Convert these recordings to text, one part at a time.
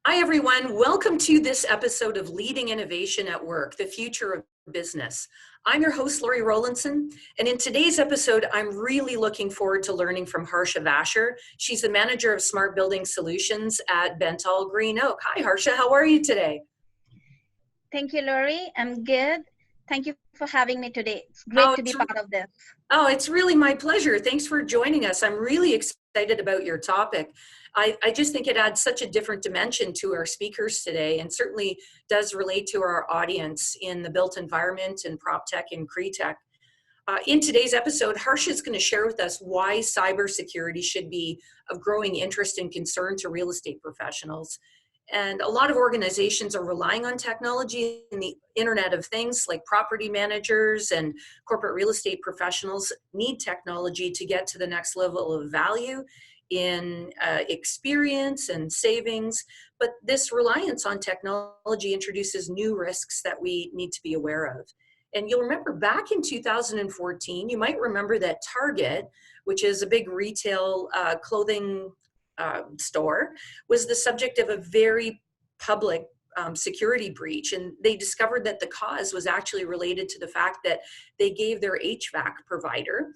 Hi, everyone. Welcome to this episode of Leading Innovation at Work, the Future of Business. I'm your host, Lori Rowlandson, and in today's episode, I'm really looking forward to learning from Harsha Vasher. She's the Manager of Smart Building Solutions at Bentall Green Oak. Hi, Harsha. How are you today? Thank you, Lori. I'm good. Thank you for having me today. It's great to be part of this. Oh, it's really my pleasure. Thanks for joining us. I'm really excited about your topic. I just think it adds such a different dimension to our speakers today and certainly does relate to our audience in the built environment and PropTech and CRE Tech. In today's episode, Harsha is going to share with us why cybersecurity should be of growing interest and concern to real estate professionals. And a lot of organizations are relying on technology in the Internet of Things, like property managers and corporate real estate professionals need technology to get to the next level of value in experience and savings. But this reliance on technology introduces new risks that we need to be aware of. And you'll remember back in 2014, you might remember that Target, which is a big retail clothing store, was the subject of a very public security breach. And they discovered that the cause was actually related to the fact that they gave their HVAC provider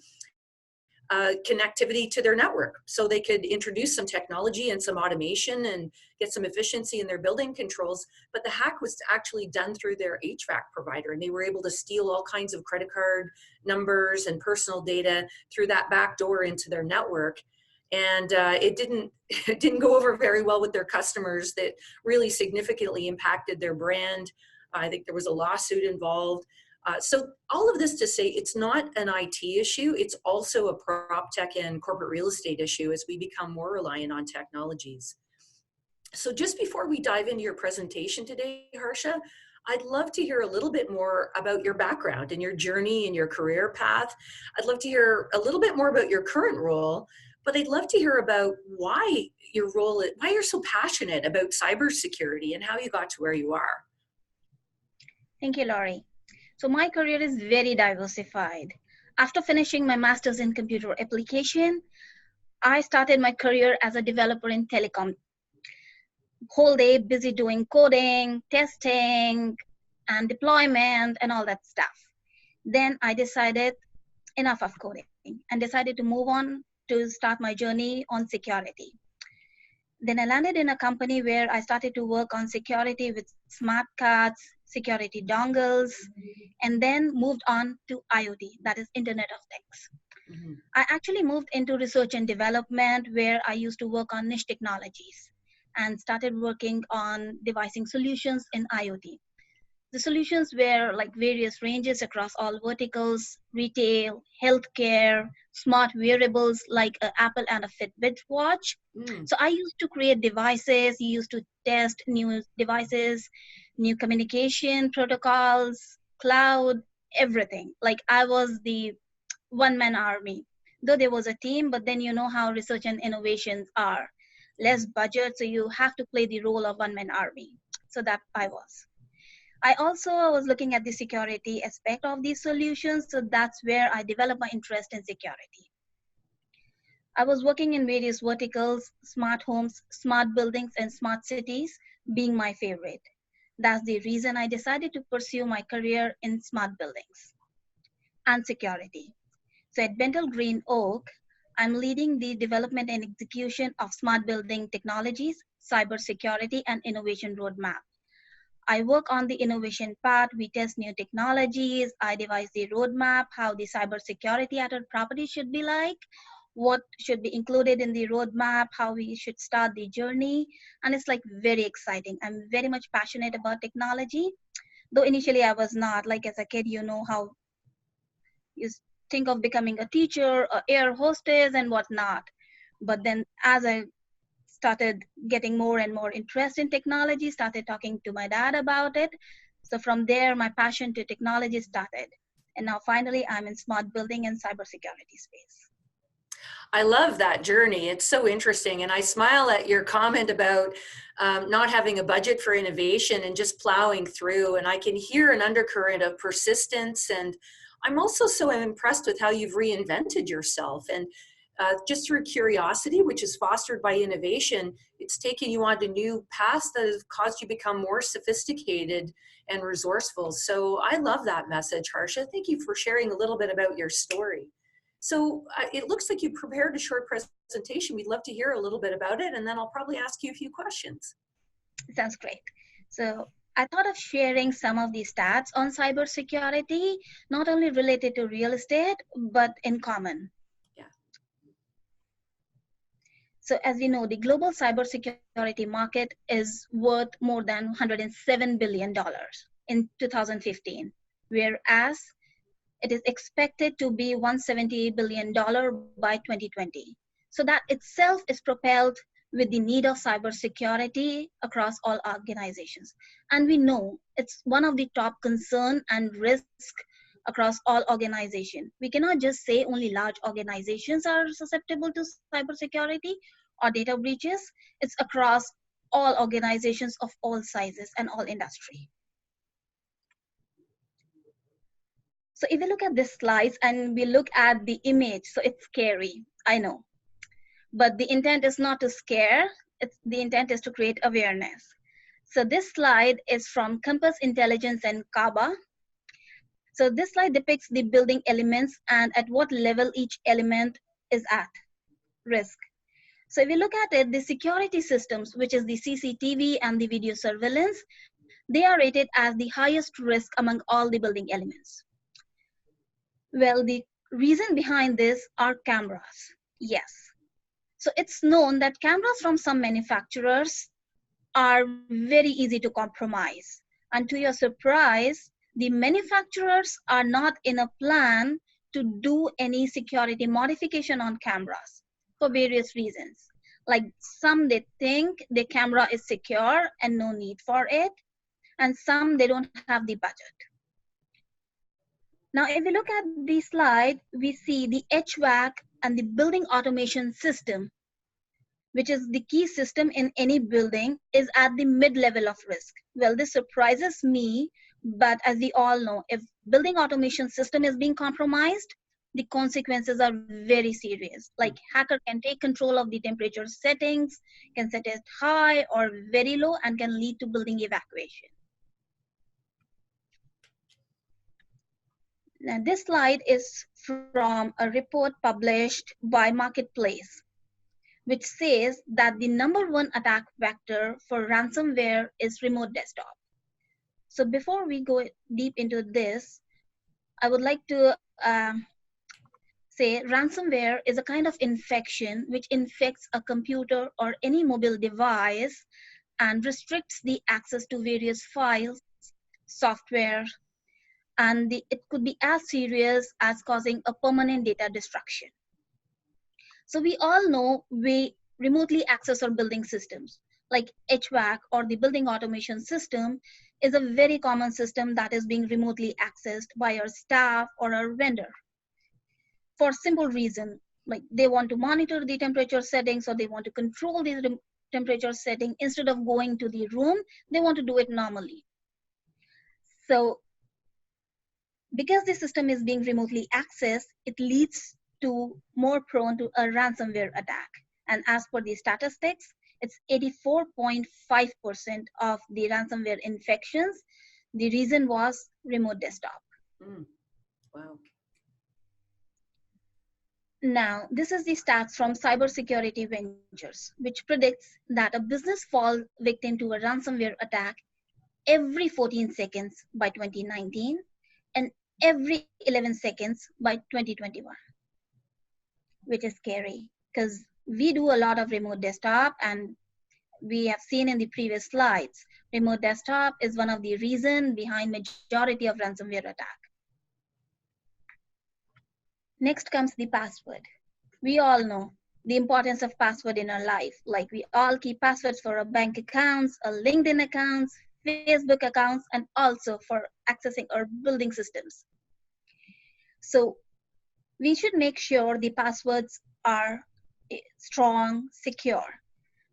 connectivity to their network so they could introduce some technology and some automation and get some efficiency in their building controls. But the hack was actually done through their HVAC provider, and they were able to steal all kinds of credit card numbers and personal data through that back door into their network. And it didn't go over very well with their customers. That really significantly impacted their brand. I think there was a lawsuit involved. So all of this to say, it's not an IT issue. It's also a PropTech and corporate real estate issue as we become more reliant on technologies. So just before we dive into your presentation today, Harsha, I'd love to hear a little bit more about your background and your journey and your career path. I'd love to hear a little bit more about your current role, but I'd love to hear about why you're so passionate about cybersecurity and how you got to where you are. Thank you, Lori. So my career is very diversified. After finishing my master's in computer application, I started my career as a developer in telecom. Whole day busy doing coding, testing, and deployment and all that stuff. Then I decided enough of coding and decided to move on to start my journey on security. Then I landed in a company where I started to work on security with smart cards, security dongles, and then moved on to IoT, that is Internet of Things. Mm-hmm. I actually moved into research and development where I used to work on niche technologies and started working on devising solutions in IoT. The solutions were like various ranges across all verticals: retail, healthcare, smart wearables like an Apple and a Fitbit watch. So I used to create devices, used to test new devices, new communication protocols, cloud, everything. Like I was the one-man army. Though there was a team, but then you know how research and innovations are. Less budget, so you have to play the role of one-man army. So that I was. I also was looking at the security aspect of these solutions, so that's where I developed my interest in security. I was working in various verticals, smart homes, smart buildings, and smart cities being my favorite. That's the reason I decided to pursue my career in smart buildings and security. So at Bentall Green Oak, I'm leading the development and execution of smart building technologies, cybersecurity, and innovation roadmap. I work on the innovation part. We test new technologies. I devise the roadmap, how the cybersecurity at our property should be like, what should be included in the roadmap, how we should start the journey. And it's like very exciting. I'm very much passionate about technology. Though initially I was not. Like as a kid, you know how you think of becoming a teacher, an air hostess and whatnot. But then as I started getting more and more interest in technology, started talking to my dad about it. So from there, my passion to technology started. And now finally, I'm in smart building and cybersecurity space. I love that journey. It's so interesting. And I smile at your comment about not having a budget for innovation and just plowing through. And I can hear an undercurrent of persistence. And I'm also so impressed with how you've reinvented yourself. And just through curiosity, which is fostered by innovation, it's taken you on to new paths that have caused you to become more sophisticated and resourceful. So I love that message, Harsha. Thank you for sharing a little bit about your story. So it looks like you prepared a short presentation. We'd love to hear a little bit about it, and then I'll probably ask you a few questions. Sounds great. So I thought of sharing some of these stats on cybersecurity, not only related to real estate, but in common. Yeah. So as we know, the global cybersecurity market is worth more than $107 billion in 2015, whereas it is expected to be $178 billion by 2020. So that itself is propelled with the need of cybersecurity across all organizations. And we know it's one of the top concern and risk across all organizations. We cannot just say only large organizations are susceptible to cybersecurity or data breaches. It's across all organizations of all sizes and all industry. So if we look at this slides and we look at the image, so it's scary, I know. But the intent is not to scare, the intent is to create awareness. So this slide is from Compass Intelligence and CABA. So this slide depicts the building elements and at what level each element is at risk. So if you look at it, the security systems, which is the CCTV and the video surveillance, they are rated as the highest risk among all the building elements. Well, the reason behind this are cameras. Yes. So it's known that cameras from some manufacturers are very easy to compromise. And to your surprise, the manufacturers are not in a plan to do any security modification on cameras for various reasons. Like some, they think the camera is secure and no need for it. And some, they don't have the budget. Now, if we look at the slide, we see the HVAC and the building automation system, which is the key system in any building, is at the mid-level of risk. Well, this surprises me, but as we all know, if building automation system is being compromised, the consequences are very serious. Like hacker can take control of the temperature settings, can set it high or very low, and can lead to building evacuation. Now, this slide is from a report published by Marketplace, which says that the #1 attack vector for ransomware is remote desktop. So before we go deep into this, I would like to say ransomware is a kind of infection which infects a computer or any mobile device and restricts the access to various files, software, and it could be as serious as causing a permanent data destruction. So we all know we remotely access our building systems, like HVAC or the building automation system is a very common system that is being remotely accessed by our staff or our vendor. For simple reason, like they want to monitor the temperature settings or they want to control the temperature setting. Instead of going to the room, they want to do it normally. So because the system is being remotely accessed, it leads to more prone to a ransomware attack. And as per the statistics, it's 84.5% of the ransomware infections. The reason was remote desktop. Wow. Now, this is the stats from Cybersecurity Ventures, which predicts that a business falls victim to a ransomware attack every 14 seconds by 2019 and every 11 seconds by 2021, which is scary because we do a lot of remote desktop, and we have seen in the previous slides, remote desktop is one of the reasons behind majority of ransomware attack. Next comes the password. We all know the importance of password in our life. Like we all keep passwords for our bank accounts, our LinkedIn accounts, Facebook accounts, and also for accessing our building systems. So we should make sure the passwords are strong, secure.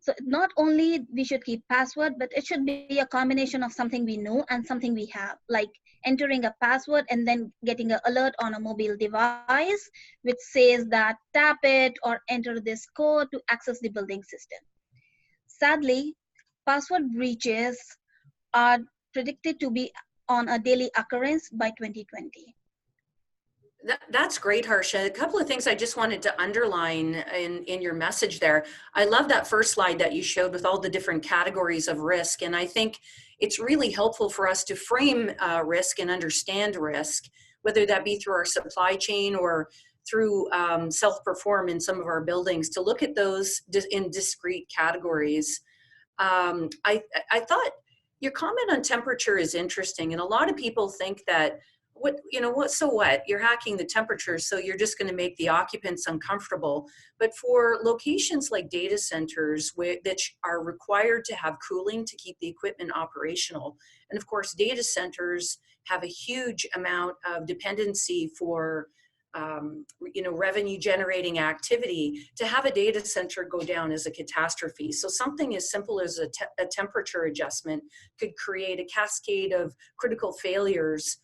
So not only we should keep password, but it should be a combination of something we know and something we have, like entering a password and then getting an alert on a mobile device, which says that tap it or enter this code to access the building system. Sadly, password breaches are predicted to be on a daily occurrence by 2020. That's great, Harsha. A couple of things I just wanted to underline in your message there. I love that first slide that you showed with all the different categories of risk. And I think it's really helpful for us to frame risk and understand risk, whether that be through our supply chain or through self-perform in some of our buildings, to look at those in discrete categories. I thought your comment on temperature is interesting. And a lot of people think that so what, you're hacking the temperature, so you're just going to make the occupants uncomfortable. But for locations like data centers that are required to have cooling to keep the equipment operational, and of course data centers have a huge amount of dependency for revenue generating activity, to have a data center go down is a catastrophe. So something as simple as a temperature adjustment could create a cascade of critical failures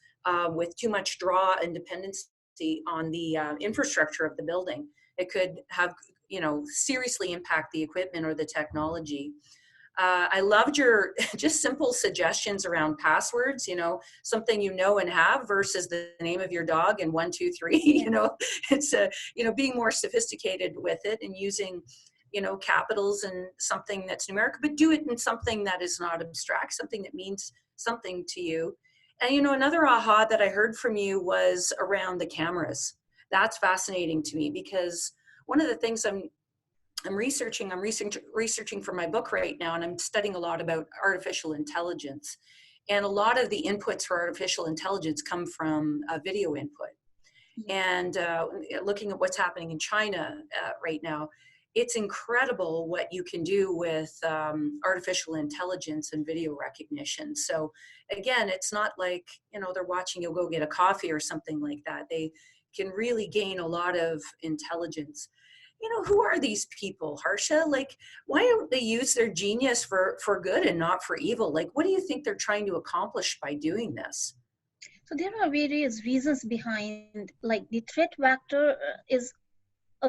with too much draw and dependency on the infrastructure of the building. It could have, seriously impact the equipment or the technology. I loved your just simple suggestions around passwords, something and have versus the name of your dog and 1, 2, 3, it's being more sophisticated with it and using, capitals and something that's numeric, but do it in something that is not abstract, something that means something to you. And another aha that I heard from you was around the cameras. That's fascinating to me because one of the things I'm researching for my book right now, and I'm studying a lot about artificial intelligence. And a lot of the inputs for artificial intelligence come from video input. And looking at what's happening in China right now, it's incredible what you can do with artificial intelligence and video recognition. So again, it's not like, they're watching you go get a coffee or something like that. They can really gain a lot of intelligence. Who are these people, Harsha? Like, why don't they use their genius for good and not for evil? Like, what do you think they're trying to accomplish by doing this? So there are various reasons behind, like the threat vector is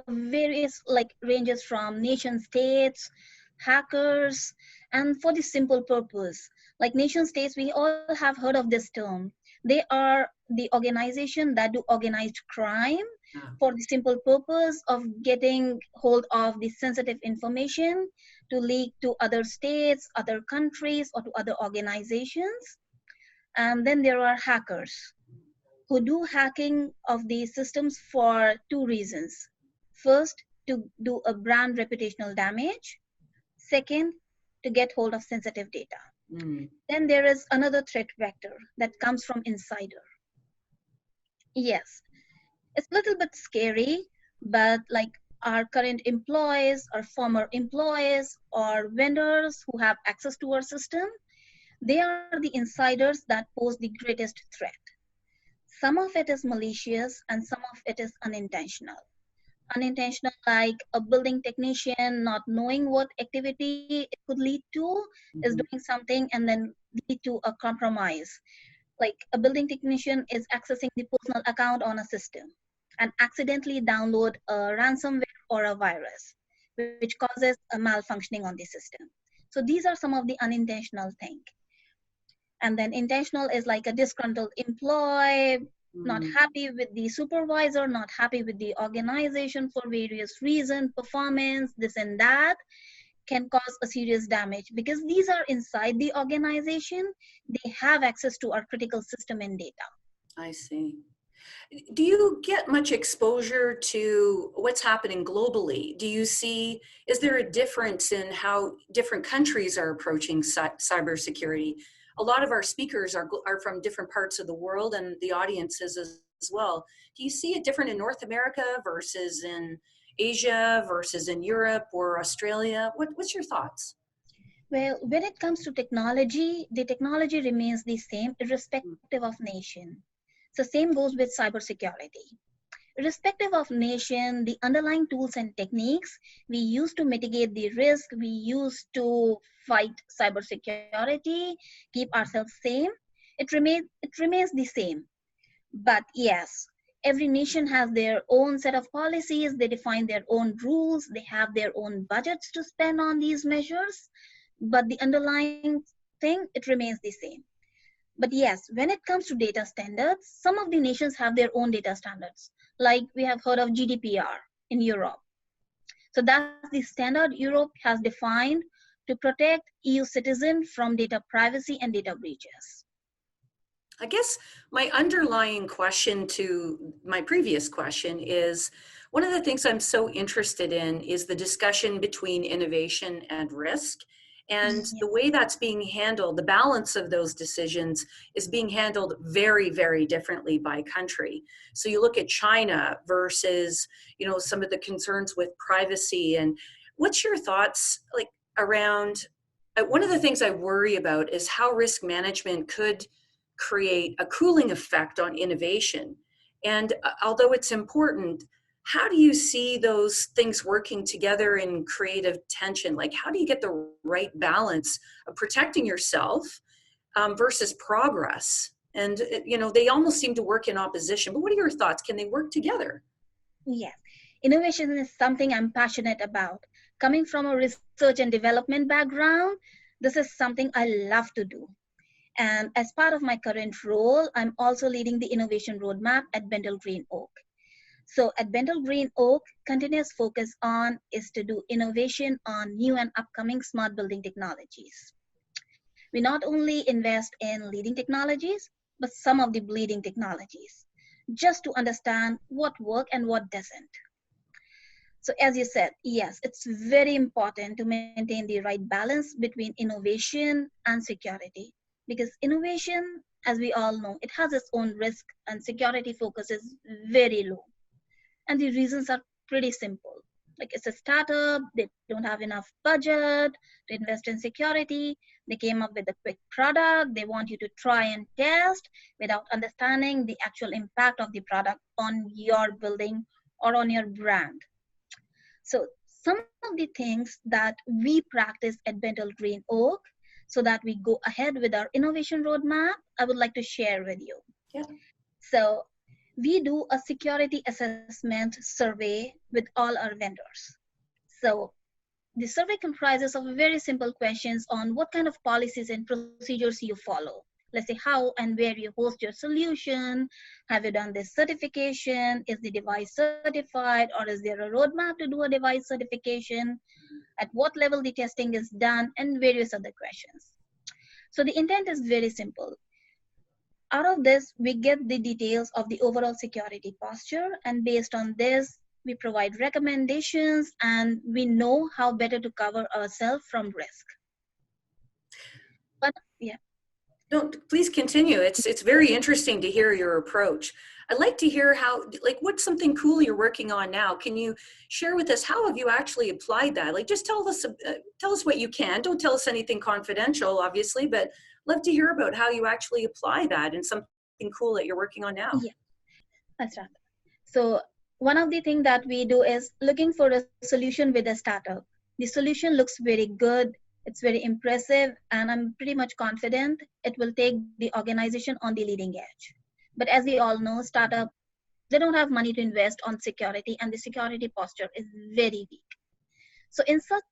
various, like ranges from nation states, hackers, and for the simple purpose. Like nation states, we all have heard of this term. They are the organization that do organized crime for the simple purpose of getting hold of the sensitive information to leak to other states, other countries, or to other organizations. And then there are hackers who do hacking of these systems for two reasons. First, to do a brand reputational damage. Second, to get hold of sensitive data. Then there is another threat vector that comes from insider. Yes, it's a little bit scary, but like our current employees or former employees or vendors who have access to our system, they are the insiders that pose the greatest threat. Some of it is malicious and some of it is unintentional. Unintentional, like a building technician not knowing what activity it could lead to, is doing something and then lead to a compromise. Like a building technician is accessing the personal account on a system and accidentally download a ransomware or a virus, which causes a malfunctioning on the system. So these are some of the unintentional things. And then intentional is like a disgruntled employee, not happy with the supervisor, not happy with the organization for various reasons, performance, this and that, can cause a serious damage because these are inside the organization. They have access to our critical system and data. I see. Do you get much exposure to what's happening globally? Do you see, is there a difference in how different countries are approaching cybersecurity? A lot of our speakers are from different parts of the world and the audiences as well. Do you see it different in North America versus in Asia versus in Europe or Australia? What's your thoughts? Well, when it comes to technology, the technology remains the same irrespective of nation. So same goes with cybersecurity. Irrespective of nation, the underlying tools and techniques we use to mitigate the risk, we use to fight cybersecurity, keep ourselves safe, it remains the same. But yes, every nation has their own set of policies, they define their own rules, they have their own budgets to spend on these measures, but the underlying thing, it remains the same. But yes, when it comes to data standards, some of the nations have their own data standards. Like we have heard of GDPR in Europe. So that's the standard Europe has defined to protect EU citizens from data privacy and data breaches. I guess my underlying question to my previous question is, one of the things I'm so interested in is the discussion between innovation and risk. And Yeah. the way that's being handled, the balance of those decisions is being handled very, very differently by country. So you look at China versus, some of the concerns with privacy. And what's your thoughts like around, one of the things I worry about is how risk management could create a cooling effect on innovation. And although it's important, how do you see those things working together in creative tension? Like, how do you get the right balance of protecting yourself versus progress? And, they almost seem to work in opposition. But what are your thoughts? Can they work together? Yes, innovation is something I'm passionate about. Coming from a research and development background, this is something I love to do. And as part of my current role, I'm also leading the innovation roadmap at Bendel Green Oak. So at Bendel Green Oak, continuous focus on is to do innovation on new and upcoming smart building technologies. We not only invest in leading technologies, but some of the bleeding technologies, just to understand what works and what doesn't. So as you said, yes, it's very important to maintain the right balance between innovation and security. Because innovation, as we all know, it has its own risk and security focus is very low. And the reasons are pretty simple. Like it's a startup, they don't have enough budget to invest in security. They came up with a quick product. They want you to try and test without understanding the actual impact of the product on your building or on your brand. So some of the things that we practice at Bendel Green Oak so that we go ahead with our innovation roadmap, I would like to share with you. Yeah. So we do a security assessment survey with all our vendors. So the survey comprises of very simple questions on what kind of policies and procedures you follow. Let's say how and where you host your solution. Have you done this certification? Is the device certified, or is there a roadmap to do a device certification? At what level the testing is done, and various other questions. So the intent is very simple. Out of this, we get the details of the overall security posture, and based on this, we provide recommendations and we know how better to cover ourselves from risk. But yeah. No, please continue. It's very interesting to hear your approach. I'd like to hear how, like, what's something cool you're working on now? Can you share with us how have you actually applied that? Like, just tell us what you can. Don't tell us anything confidential, obviously, but love to hear about how you actually apply that and something cool that you're working on now. Yeah, that's right. So one of the things that we do is looking for a solution with a startup. The solution looks very good, it's very impressive, and I'm pretty much confident it will take the organization on the leading edge. But as we all know, startup, they don't have money to invest on security, and the security posture is very weak. So in such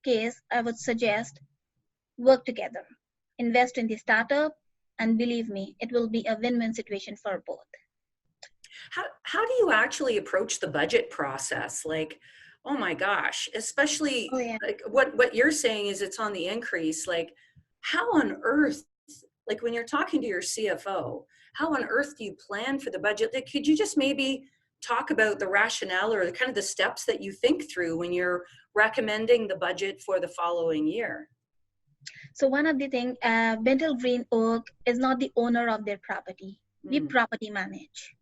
case, I would suggest work together, invest in the startup, and believe me, it will be a win-win situation for both. How do you actually approach the budget process? Like, oh my gosh, especially Oh yeah. like what you're saying is it's on the increase. Like, how on earth, like when you're talking to your CFO, how on earth do you plan for the budget? Like, could you just maybe talk about the rationale or the kind of the steps that you think through when you're recommending the budget for the following year? So one of the things, Bendel Green Oak is not the owner of their property. We Mm. property manage.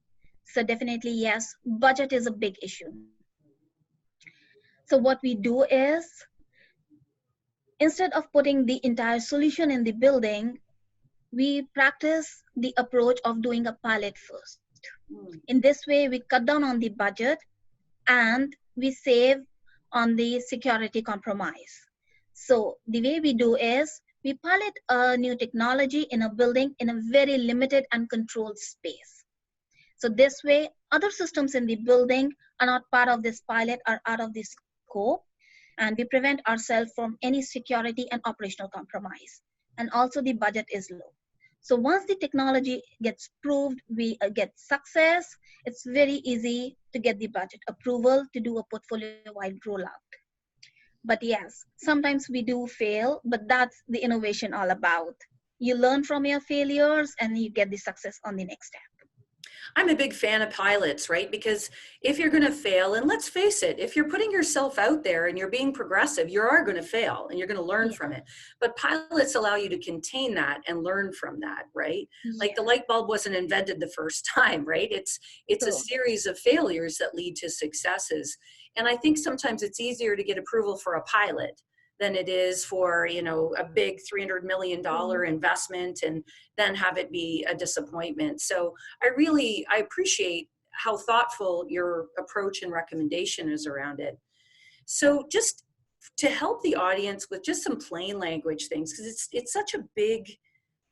So definitely, yes, budget is a big issue. So what we do is, instead of putting the entire solution in the building, we practice the approach of doing a pilot first. Mm. In this way, we cut down on the budget and we save on the security compromise. So the way we do is we pilot a new technology in a building in a very limited and controlled space. So this way, other systems in the building are not part of this pilot, are out of the scope, and we prevent ourselves from any security and operational compromise. And also the budget is low. So once the technology gets proved, we get success, it's very easy to get the budget approval to do a portfolio-wide rollout. But yes, sometimes we do fail, but that's the innovation all about. You learn from your failures and you get the success on the next step. I'm a big fan of pilots, right? Because if you're going to fail, and let's face it, if you're putting yourself out there and you're being progressive, you are going to fail and you're going to learn Yeah. from it. But pilots allow you to contain that and learn from that, right? Like the Yeah. light bulb wasn't invented the first time, right? It's a So series of failures that lead to successes. And I think sometimes it's easier to get approval for a pilot than it is for, you know, a big $300 million investment and then have it be a disappointment. So I appreciate how thoughtful your approach and recommendation is around it. So just to help the audience with just some plain language things, because it's such a big,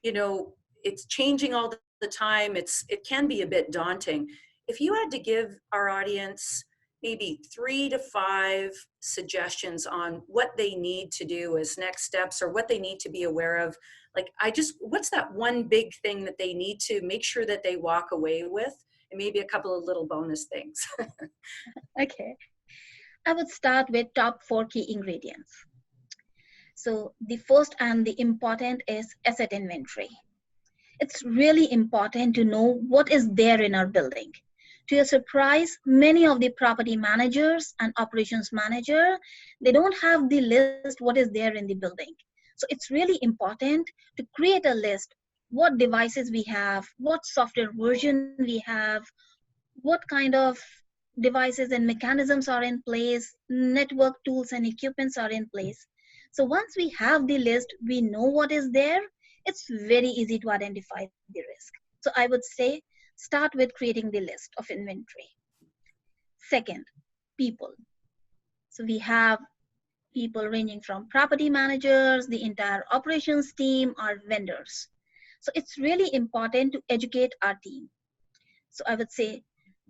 you know, it's changing all the time. It can be a bit daunting. If you had to give our audience maybe 3 to 5 suggestions on what they need to do as next steps or what they need to be aware of, like what's that one big thing that they need to make sure that they walk away with, and maybe a couple of little bonus things. okay, I would start with top 4 key ingredients. So the first and the important is asset inventory. It's really important to know what is there in our building. To your surprise, many of the property managers and operations manager, they don't have the list what is there in the building. So it's really important to create a list, what devices we have, what software version we have, what kind of devices and mechanisms are in place, network tools and equipments are in place. So once we have the list, we know what is there, it's very easy to identify the risk. So I would say start with creating the list of inventory. Second, people. So we have people ranging from property managers, the entire operations team, our vendors. So it's really important to educate our team. So I would say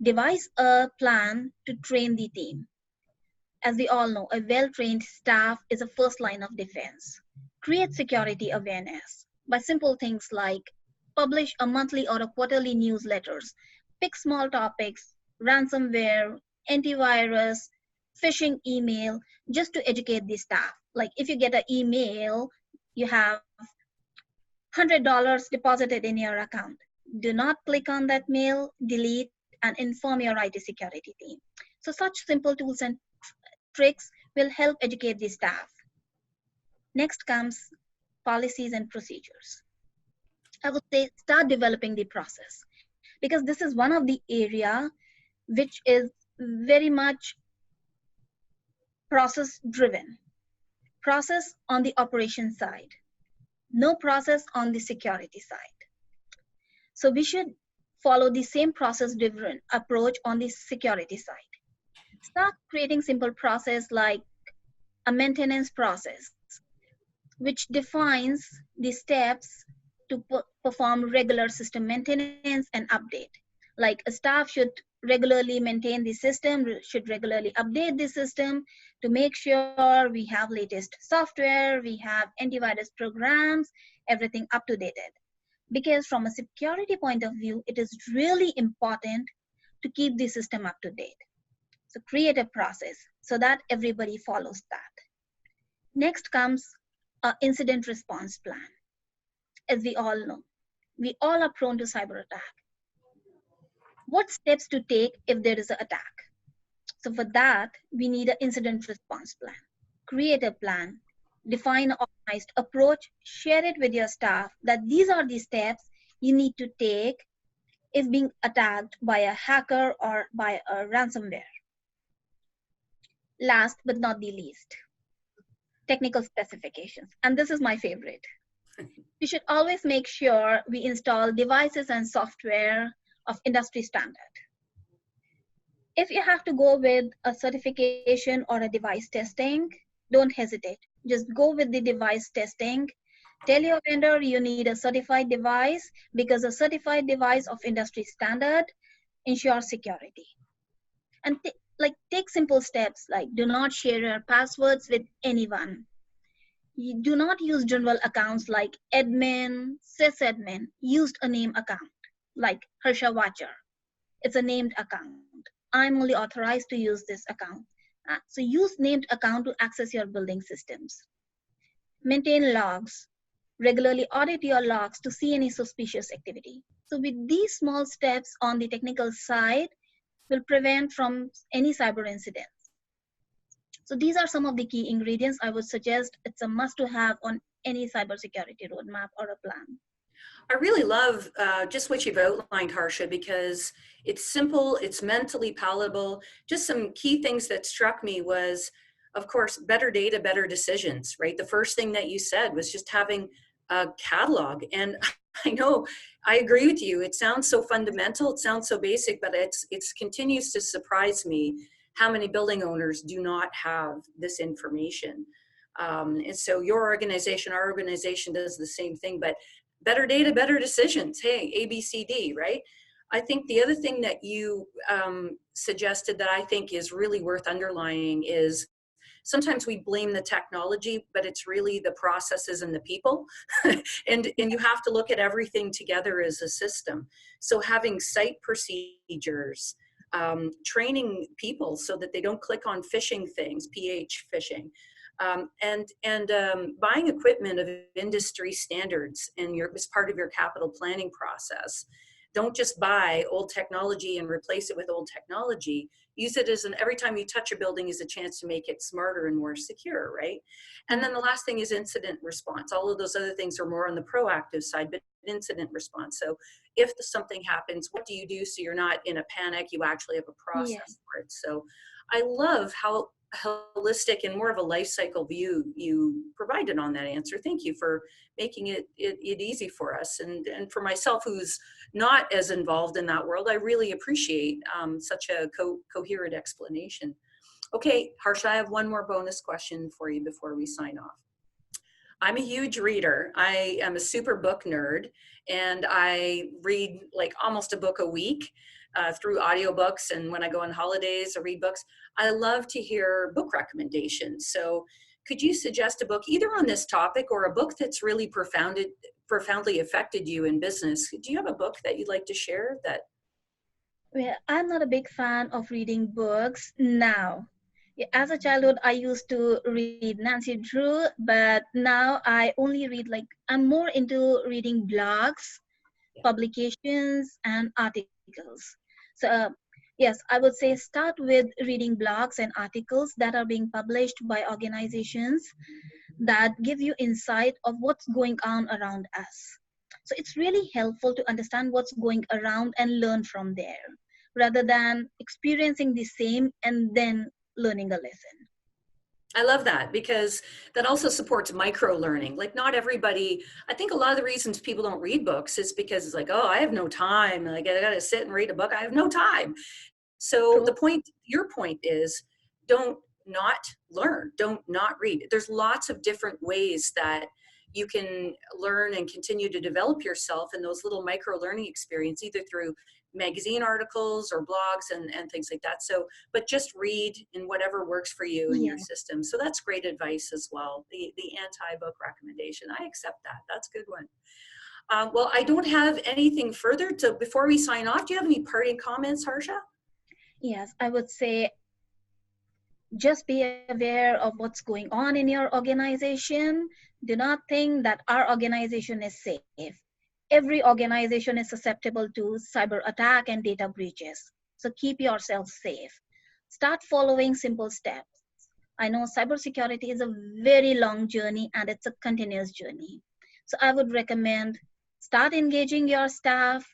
devise a plan to train the team. As we all know, a well-trained staff is a first line of defense. Create security awareness by simple things like publish a monthly or a quarterly newsletters, pick small topics, ransomware, antivirus, phishing email, just to educate the staff. Like if you get an email, you have $100 deposited in your account. Do not click on that mail, delete, and inform your IT security team. So such simple tools and tricks will help educate the staff. Next comes policies and procedures. I would say start developing the process, because this is one of the area which is very much process driven. Process on the operation side, no process on the security side. So we should follow the same process driven approach on the security side. Start creating simple process like a maintenance process, which defines the steps to perform regular system maintenance and update. Like a staff should regularly maintain the system, should regularly update the system to make sure we have latest software, we have antivirus programs, everything up to date. Because from a security point of view, it is really important to keep the system up to date. So create a process so that everybody follows that. Next comes an incident response plan. As we all know, we all are prone to cyber attack. What steps to take if there is an attack? So for that, we need an incident response plan. Create a plan, define an organized approach, share it with your staff that these are the steps you need to take if being attacked by a hacker or by a ransomware. Last but not the least, technical specifications. And this is my favorite. We should always make sure we install devices and software of industry standard. If you have to go with a certification or a device testing, don't hesitate. Just go with the device testing. Tell your vendor you need a certified device because a certified device of industry standard ensures security. And take simple steps like do not share your passwords with anyone. You do not use general accounts like admin, sysadmin. Use a name account like Harsha Watcher. It's a named account. I'm only authorized to use this account. So use named account to access your building systems. Maintain logs. Regularly audit your logs to see any suspicious activity. So with these small steps on the technical side will prevent from any cyber incidents. So these are some of the key ingredients I would suggest. It's a must to have on any cybersecurity roadmap or a plan. I really love just what you've outlined, Harsha, because it's simple, it's mentally palatable. Just some key things that struck me was, of course, better data, better decisions, right? The first thing that you said was just having a catalog. And I know, I agree with you. It sounds so fundamental, it sounds so basic, but it continues to surprise me how many building owners do not have this information. And so your organization, our organization does the same thing, but better data, better decisions. Hey, A, B, C, D, right? I think the other thing that you suggested that I think is really worth underlining is sometimes we blame the technology, but it's really the processes and the people. and you have to look at everything together as a system. So having site procedures, training people so that they don't click on phishing things, PH phishing, buying equipment of industry standards as part of your capital planning process. Don't just buy old technology and replace it with old technology. Use it as every time you touch a building is a chance to make it smarter and more secure, right? And then the last thing is incident response. All of those other things are more on the proactive side, but incident response. So if something happens, what do you do so you're not in a panic? You actually have a process for it. So I love how holistic and more of a life cycle view you provided on that answer. Thank you for making it easy for us. And for myself, who's not as involved in that world, I really appreciate such a coherent explanation. Okay, Harsha, I have one more bonus question for you before we sign off. I'm a huge reader. I am a super book nerd, and I read like almost a book a week through audiobooks. And when I go on holidays, I read books. I love to hear book recommendations. So could you suggest a book either on this topic or a book that's really profoundly affected you in business? Do you have a book that you'd like to share that? Well, I'm not a big fan of reading books now. As a childhood, I used to read Nancy Drew, but now I only read I'm more into reading blogs, publications, and articles. So yes, I would say start with reading blogs and articles that are being published by organizations that give you insight of what's going on around us. So it's really helpful to understand what's going around and learn from there, rather than experiencing the same and then learning a lesson. I love that because that also supports micro learning. Like not everybody, I think a lot of the reasons people don't read books is because it's like, oh, I have no time. Like I got to sit and read a book. I have no time. So your point is don't not learn, don't not read. There's lots of different ways that you can learn and continue to develop yourself in those little micro learning experiences, either through magazine articles or blogs and things like that. So, but just read in whatever works for you in your system. So that's great advice as well. The anti-book recommendation, I accept that. That's a good one. Well, I don't have anything further to, before we sign off, do you have any parting comments, Harsha? Yes, I would say just be aware of what's going on in your organization. Do not think that our organization is safe. Every organization is susceptible to cyber attack and data breaches. So keep yourself safe. Start following simple steps. I know cybersecurity is a very long journey and it's a continuous journey. So I would recommend start engaging your staff,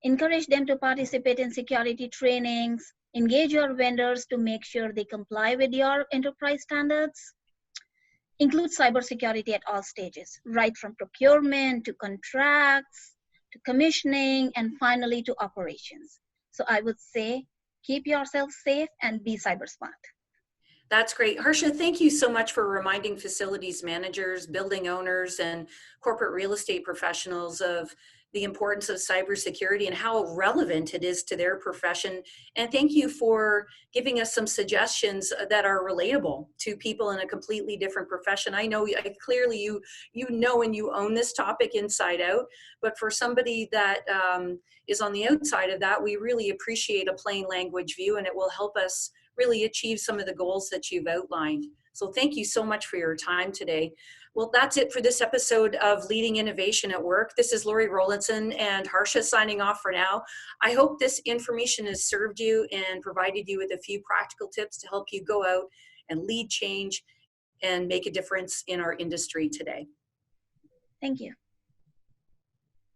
encourage them to participate in security trainings, engage your vendors to make sure they comply with your enterprise standards. Include cybersecurity at all stages, right from procurement to contracts, to commissioning, and finally to operations. So I would say keep yourself safe and be cyber smart. That's great. Harsha, thank you so much for reminding facilities managers, building owners, and corporate real estate professionals of the importance of cybersecurity and how relevant it is to their profession. And thank you for giving us some suggestions that are relatable to people in a completely different profession. I know clearly you know and you own this topic inside out, but for somebody that is on the outside of that, we really appreciate a plain language view, and it will help us really achieve some of the goals that you've outlined. So thank you so much for your time today. Well, that's it for this episode of Leading Innovation at Work. This is Lori Rowlandson and Harsha signing off for now. I hope this information has served you and provided you with a few practical tips to help you go out and lead change and make a difference in our industry today. Thank you.